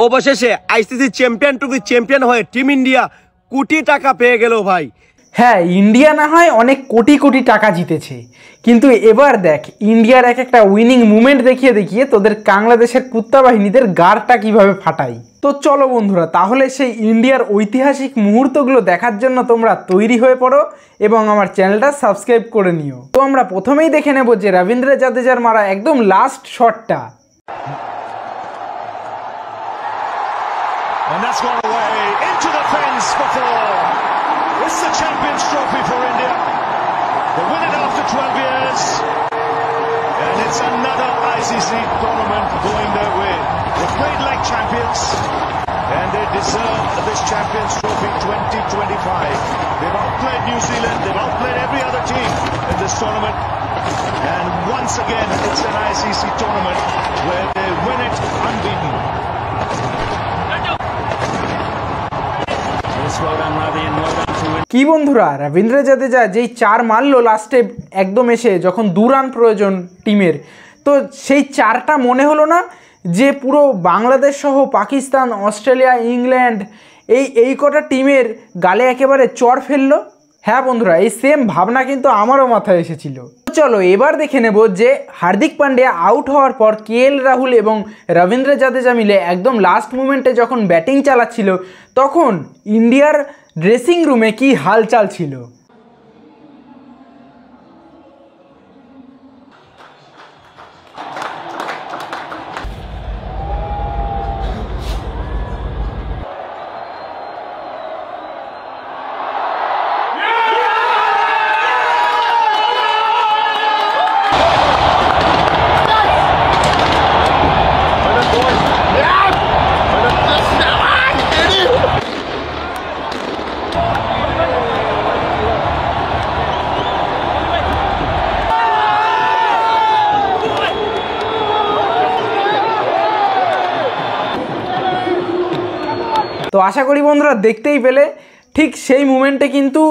অবশেষে ICC champion trophy champion হয়ে team India কোটি টাকা পেয়ে গেল ভাই। হ্যাঁ, ইন্ডিয়া না হয় অনেক কোটি কোটি টাকা জিতেছে, কিন্তু এবার দেখ ইন্ডিয়ার একটা উইনিং মুভমেন্ট দেখিয়ে তোদের বাংলাদেশের কুত্তা বাহিনীদের গাড়টা কিভাবে ফাটাই। তো চলো বন্ধুরা, তাহলে সেই ইন্ডিয়ার ঐতিহাসিক মুহূর্তগুলো দেখার জন্য তোমরা তৈরি হয়ে পড়ো এবং আমার চ্যানেলটা সাবস্ক্রাইব করে নিও। তো আমরা প্রথমেই দেখে নেব যে রবীন্দ্র জাদেজার মারা একদম লাস্ট শটটা। And that's gone away into the fence for four. It's the Champions Trophy for India. They win it after 12 years. And it's another ICC tournament going their way. They played like champions. And they deserve this Champions Trophy 2025. They've outplayed New Zealand. They've outplayed every other team in this tournament. And once again, it's an ICC tournament where they win it unbeaten. কি বন্ধুরা, রবীন্দ্র জাদেজা যেই 4 মারলো লাস্টে একদম এসে, যখন 2 run প্রয়োজন টিমের, তো সেই 4টা মনে হলো না যে পুরো বাংলাদেশ সহ পাকিস্তান, অস্ট্রেলিয়া, ইংল্যান্ড এই কটা টিমের গালে একেবারে চড় ফেললো? হ্যাঁ বন্ধুরা, এই সেম ভাবনা কিন্তু আমারও মাথায় এসেছিল। চলো এবার দেখে নেব যে হার্দিক পান্ডিয়া আউট হওয়ার পর কেএল রাহুল এবং রবীন্দ্র জাদেজা মিলে একদম লাস্ট মোমেন্টে যখন ব্যাটিং চালাচ্ছিল, তখন ইন্ডিয়ার ড্রেসিং রুমে কি হালচাল ছিল। তো আশা করি বন্ধুরা দেখতেই পেলে, ঠিক সেই মুমেন্টে কিন্তু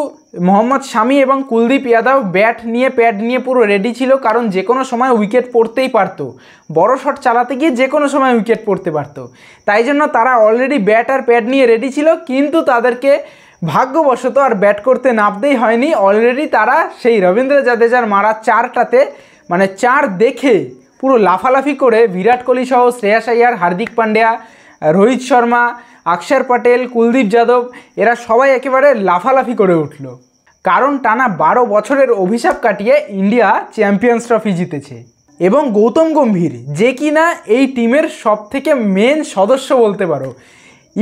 মোহাম্মদ শামি এবং কুলদীপ যাদব ব্যাট নিয়ে প্যাড নিয়ে পুরো রেডি ছিল, কারণ যে কোনো সময় উইকেট পড়তেই পারতো, বড় শট চালাতে গিয়ে যে কোনো সময় উইকেট পড়তে পারতো। তাই জন্য তারা অলরেডি ব্যাট আর প্যাড নিয়ে রেডি ছিল, কিন্তু তাদেরকে ভাগ্যবশত আর ব্যাট করতে নামতেই হয়নি। অলরেডি তারা সেই রবীন্দ্র জাদেজার মারা 4টাতে মানে 4 দেখে পুরো লাফালাফি করে বিরাট কোহলি সহ শ্রেয়াস আইয়ার, হার্দিক পান্ডিয়া, রোহিত শর্মা, অক্ষর পটেল, কুলদীপ যাদব এরা সবাই একেবারে লাফালাফি করে উঠল, কারণ টানা 12 বছরের অভিশাপ কাটিয়ে ইন্ডিয়া চ্যাম্পিয়ন্স ট্রফি জিতেছে। এবং গৌতম গম্ভীর, যে কিনা এই টিমের সবথেকে মেন সদস্য বলতে পারো,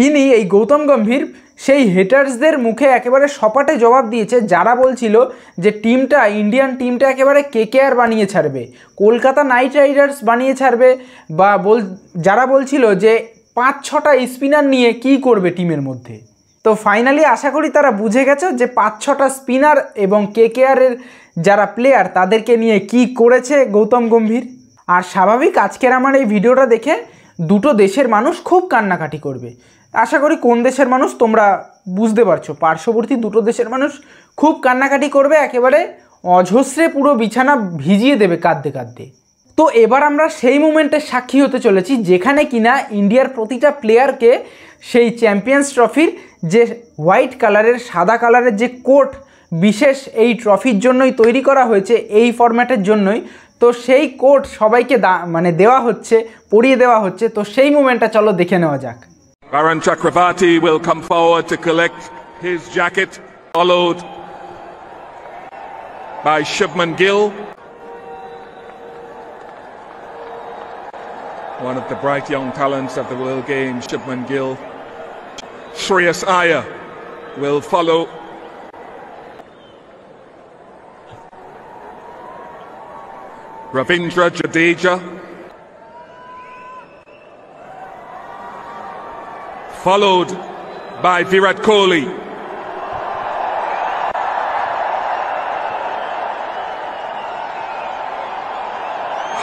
ইনি এই গৌতম গম্ভীর সেই হেটার্সদের মুখে একেবারে সপাটে জবাব দিয়েছে, যারা বলছিল যে টিমটা, ইন্ডিয়ান টিমটা একেবারে কেকেআর বানিয়ে ছাড়বে, কলকাতা নাইট রাইডার্স বানিয়ে ছাড়বে, বা যারা বলছিল যে 5-6টা স্পিনার নিয়ে কি করবে টিমের মধ্যে। তো ফাইনালি আশা করি তারা বুঝে গেছে যে 5-6টা স্পিনার এবং কেকেআরের যারা প্লেয়ার তাদেরকে নিয়ে কি করেছে গৌতম গম্ভীর। আর স্বাভাবিক আজকের আমার এই ভিডিওটা দেখে দুটো দেশের মানুষ খুব কান্নাকাটি করবে। আশা করি কোন দেশের মানুষ তোমরা বুঝতে পারছো, পার্শ্ববর্তী দুটো দেশের মানুষ খুব কান্নাকাটি করবে, একেবারে অঝস্রে পুরো বিছানা ভিজিয়ে দেবে কাঁদতে কাঁদতে। তো এবার আমরা সেই মুমেন্টের সাক্ষী হতে চলেছি যেখানে কিনা ইন্ডিয়ার প্রতিটা প্লেয়ারকে সেই চ্যাম্পিয়ন্স ট্রফির যে হোয়াইট কালারের, সাদা কালারের যে কোট বিশেষ এই ট্রফির জন্যই তৈরি করা হয়েছে, এই ফরম্যাটের জন্যই, তো সেই কোট সবাইকে দেওয়া হচ্ছে, পরিয়ে দেওয়া হচ্ছে। তো সেই মুমেন্টটা চলো দেখে নেওয়া যাক। Varun Chakravarti will come forward to collect his jacket, followed by Shubman Gill, one of the bright young talents of the World Games, Shubman Gill. Shreyas Iyer will follow. Ravindra Jadeja, followed by Virat Kohli.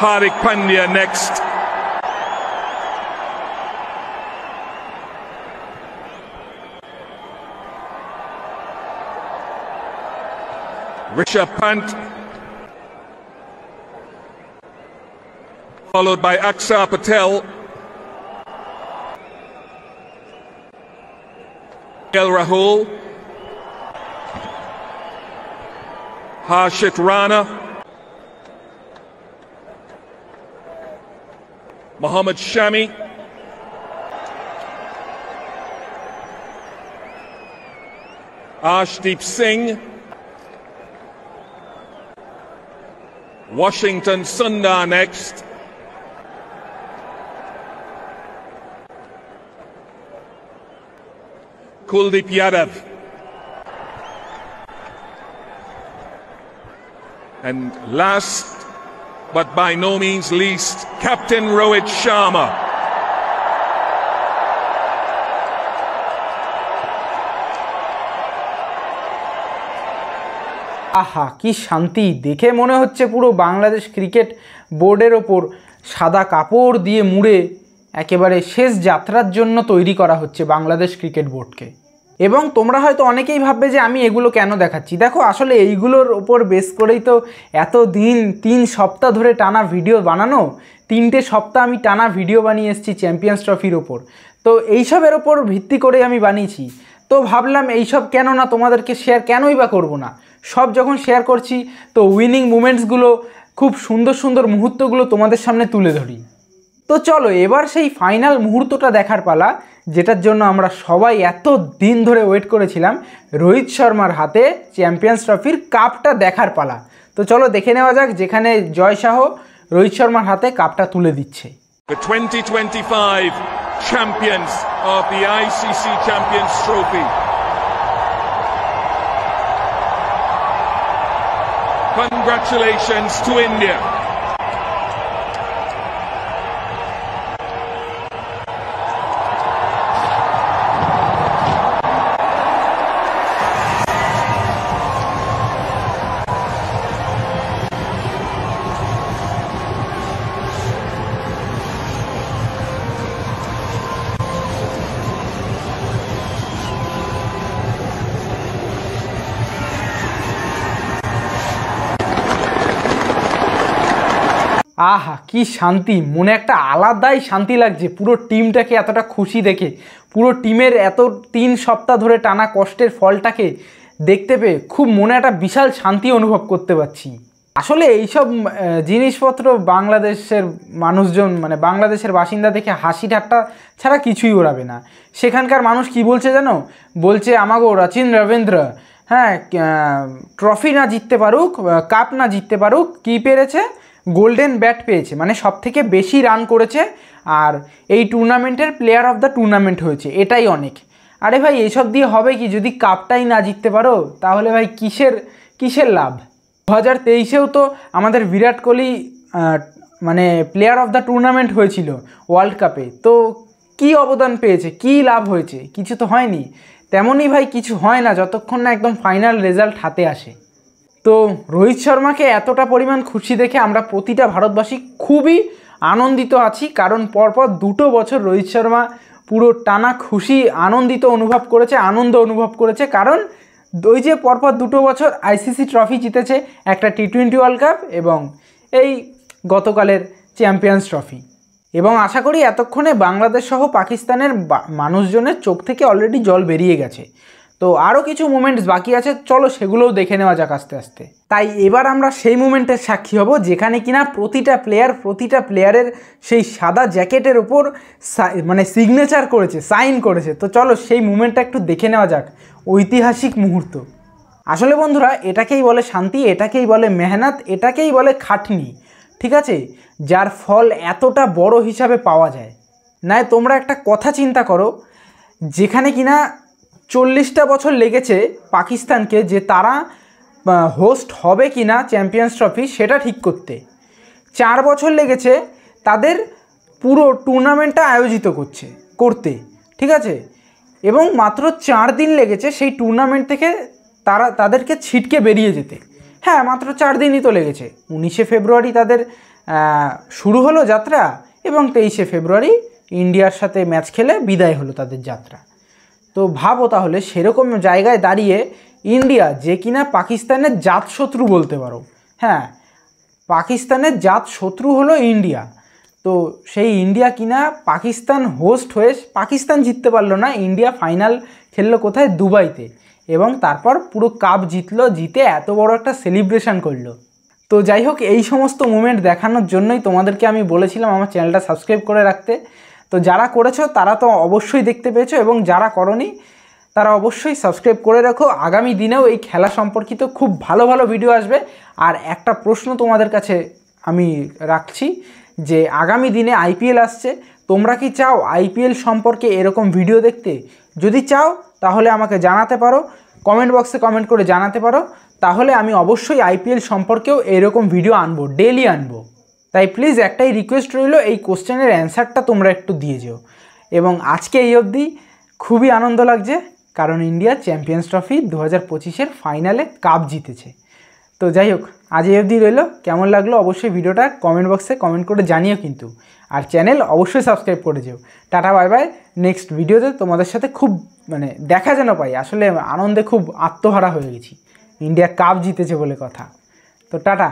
Hardik Pandya next. Rishabh Pant, followed by Akshar Patel. El Rahul, Harshit Rana, Mohammad Shami, Arshdeep Singh, Washington Sundar next. Kuldeep Yadav. And last but by no means least, Captain Rohit Sharma. আহা কি শান্তি! দেখে মনে হচ্ছে পুরো Bangladesh cricket বোর্ডের ওপর সাদা কাপড় দিয়ে মুড়ে একেবারে শেষ যাত্রার জন্য তৈরি করা হচ্ছে বাংলাদেশ ক্রিকেট বোর্ডকে। এবং তোমরা হয়তো অনেকেই ভাববে যে আমি এগুলো কেন দেখাচ্ছি। দেখো, আসলে এইগুলোর ওপর বেস করেই তো এত দিন 3 সপ্তাহ ধরে টানা ভিডিও বানানো। 3টে সপ্তাহ আমি টানা ভিডিও বানিয়ে এসেছি চ্যাম্পিয়ন্স ট্রফির ওপর। তো এইসবের ওপর ভিত্তি করে আমি বানিয়েছি। তো ভাবলাম এইসব কেন না তোমাদেরকে শেয়ার কেনই বা করব না। সব যখন শেয়ার করছি তো উইনিং মুমেন্টসগুলো, খুব সুন্দর সুন্দর মুহূর্তগুলো তোমাদের সামনে তুলে ধরি। তো চলো এবার সেই ফাইনাল মুহূর্তটা দেখার পালা, যেটার জন্য আমরা সবাই এত দিন ধরে ওয়েট করেছিলাম। রোহিত শর্মার হাতে চ্যাম্পিয়ন্স ট্রফির কাপটা দেখার পালা। তো চলো দেখে নেওয়া যাক, যেখানে জয় শাহ রোহিত শর্মার হাতে কাপটা তুলে দিচ্ছে। The 2025 champions of the ICC Champions Trophy. Congratulations to India. আহা কি শান্তি! মনে একটা আলাদাই শান্তি লাগছে পুরো টিমটাকে এতটা খুশি দেখে। পুরো টিমের এত 3 সপ্তাহ ধরে টানা কষ্টের ফলটাকে দেখতে পেয়ে খুব মনে একটা বিশাল শান্তি অনুভব করতে পারছি। আসলে এইসব জিনিসপত্র বাংলাদেশের মানুষজন, মানে বাংলাদেশের বাসিন্দা দেখে হাসি ঠাট্টা ছাড়া কিছুই ওড়াবে না। সেখানকার মানুষ কি বলছে জানো? বলছে আমাগো রচিন রবীন্দ্র, হ্যাঁ, ট্রফি না জিততে পারুক, কাপ না জিততে পারুক, কি পেরেছে? গোল্ডেন ব্যাট পেয়েছে, মানে সব থেকে বেশি রান করেছে আর এই টুর্নামেন্টের প্লেয়ার অফ দ্য টুর্নামেন্ট হয়েছে, এটাই অনেক। আরে ভাই, এইসব দিয়ে হবে কি? যদি কাপটাই না জিততে পারো তাহলে ভাই কিসের লাভ? 2023-এও তো আমাদের বিরাট কোহলি মানে প্লেয়ার অফ দ্য টুর্নামেন্ট হয়েছিল ওয়ার্ল্ড কাপে। তো কি অবদান পেয়েছে, কি লাভ হয়েছে? কিছু তো হয়নি। তেমনই ভাই কিছু হয় না যতক্ষণ না একদম ফাইনাল রেজাল্ট হাতে আসে। তো রোহিত শর্মাকে এতটা পরিমাণ খুশি দেখে আমরা প্রতিটা ভারতবাসী খুবই আনন্দিত আছি, কারণ পরপর 2 বছর রোহিত শর্মা পুরো টানা খুশি আনন্দ অনুভব করেছে। কারণ ওই যে পরপর 2 বছর আইসিসি ট্রফি জিতেছে, একটা টি20 ওয়ার্ল্ড কাপ এবং এই গতকালের চ্যাম্পিয়ন্স ট্রফি। এবং আশা করি এতক্ষণে বাংলাদেশ সহ পাকিস্তানের মানুষজনের চোখ থেকে অলরেডি জল বেরিয়ে গেছে। তো আরও কিছু মুমেন্টস বাকি আছে, চলো সেগুলোও দেখে নেওয়া যাক আস্তে আস্তে। তাই এবার আমরা সেই মুমেন্টের সাক্ষী হব যেখানে কিনা প্রতিটা প্লেয়ারের সেই সাদা জ্যাকেটের ওপর মানে সিগনেচার করেছে, সাইন করেছে। তো চলো সেই মুমেন্টটা একটু দেখে নেওয়া যাক। ঐতিহাসিক মুহূর্ত। আসলে বন্ধুরা, এটাকেই বলে শান্তি, এটাকেই বলে মেহনত, এটাকেই বলে খাটনি, ঠিক আছে, যার ফল এতটা বড় হিসাবে পাওয়া যায়। না তোমরা একটা কথা চিন্তা করো, যেখানে কিনা 40টা বছর লেগেছে পাকিস্তানকে যে তারা হোস্ট হবে কি না চ্যাম্পিয়ন্স ট্রফি সেটা ঠিক করতে, 4 বছর লেগেছে তাদের পুরো টুর্নামেন্টটা আয়োজিত করতে, ঠিক আছে, এবং মাত্র 4 দিন লেগেছে সেই টুর্নামেন্ট থেকে তাদেরকে ছিটকে বেরিয়ে যেতে। হ্যাঁ, মাত্র 4 দিনই তো লেগেছে। 19শে ফেব্রুয়ারি তাদের শুরু হলো যাত্রা এবং 23শে ফেব্রুয়ারি ইন্ডিয়ার সাথে ম্যাচ খেলে বিদায় হলো তাদের যাত্রা। তো ভাবো তাহলে, সেরকম জায়গায় দাঁড়িয়ে ইন্ডিয়া, যে কিনা পাকিস্তানের জাতশত্রু বলতে পারো, হ্যাঁ, পাকিস্তানের জাতশত্রু হলো ইন্ডিয়া, তো সেই ইন্ডিয়া কিনা পাকিস্তান হোস্ট হয়ে পাকিস্তান জিততে পারলো না, ইন্ডিয়া ফাইনাল খেললো কোথায়? দুবাইতে, এবং তারপর পুরো কাপ জিতলো, জিতে এত বড় একটা সেলিব্রেশন করলো। তো যাই হোক, এই সমস্ত মুমেন্ট দেখানোর জন্যই তোমাদেরকে আমি বলেছিলাম আমার চ্যানেলটা সাবস্ক্রাইব করে রাখতে। তো যারা করেছো তারা তো অবশ্যই দেখতে পেয়েছো, এবং যারা করোনি তারা অবশ্যই সাবস্ক্রাইব করে রাখো। আগামী দিনেও এই খেলা সম্পর্কিত খুব ভালো ভালো ভিডিও আসবে। আর একটা প্রশ্ন তোমাদের কাছে আমি রাখছি যে আগামী দিনে আইপিএল আসছে, তোমরা কি চাও আইপিএল সম্পর্কে এরকম ভিডিও দেখতে? যদি চাও তাহলে আমাকে জানাতে পারো, কমেন্ট বক্সে কমেন্ট করে জানাতে পারো, তাহলে আমি অবশ্যই আইপিএল সম্পর্কেও এরকম ভিডিও আনবো, ডেইলি আনবো। তাই প্লিজ একটাই রিকোয়েস্ট রইল, এই কোশ্চেনের অ্যান্সারটা তোমরা একটু দিয়ে যেও। এবং আজকে এই অবধি খুবই আনন্দ লাগছে, কারণ ইন্ডিয়া চ্যাম্পিয়ন্স ট্রফি 2025-এর ফাইনালে কাপ জিতেছে। তো যাই হোক, আজ এই অবধি রইল। কেমন লাগলো অবশ্যই ভিডিওটা কমেন্ট বক্সে কমেন্ট করে জানিও কিন্তু, আর চ্যানেল অবশ্যই সাবস্ক্রাইব করে যেও। Tata bye bye. নেক্সট ভিডিওতে তোমাদের সাথে খুব দেখা যেন পাই, আসলে আনন্দে খুব আত্মহারা হয়ে গেছি, ইন্ডিয়া কাপ জিতেছে বলে কথা। তো টাটা।